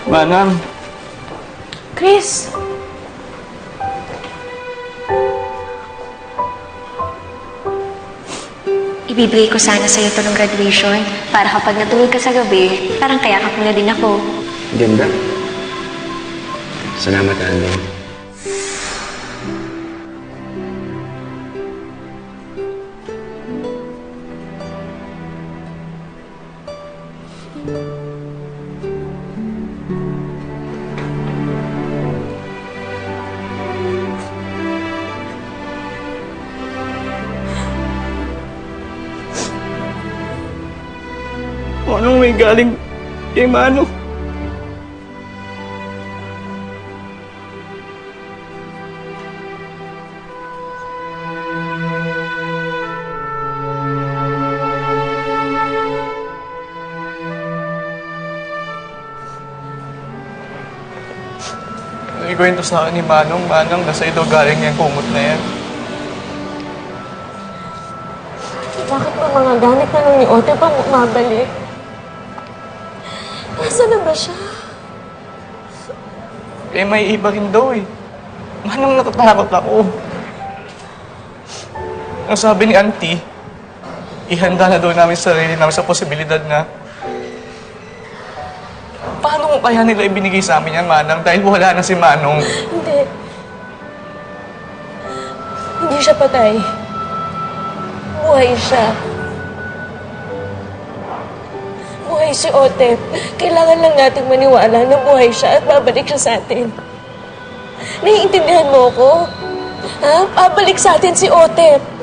Manang. Chris! Ibibigay ko sana sa'yo ito ng graduation para kapag natulog ka sa gabi, parang kayakap mo na din ako. Ganda. Salamat, Andy. Anong may galing kay Manong? Ikwento sa akin ni Manong, nasa ito galing yung kumot na yan. Bakit ba mga gamit na nung ni Ote pa mabalik? Nasaan na ba siya? Eh, may iba rin daw eh. Manong natatakot ako. Ang sabi ni Auntie, ihanda na daw namin sarili namin sa posibilidad na paano mo kaya nila ibinigay sa amin yan, Manang, dahil wala na si Manong? Hindi. Hindi siya patay. Buhay siya. Buhay si Otep. Kailangan lang nating maniwala na buhay siya at babalik siya sa atin. Naiintindihan mo ko? Ha? Babalik sa atin si Otep.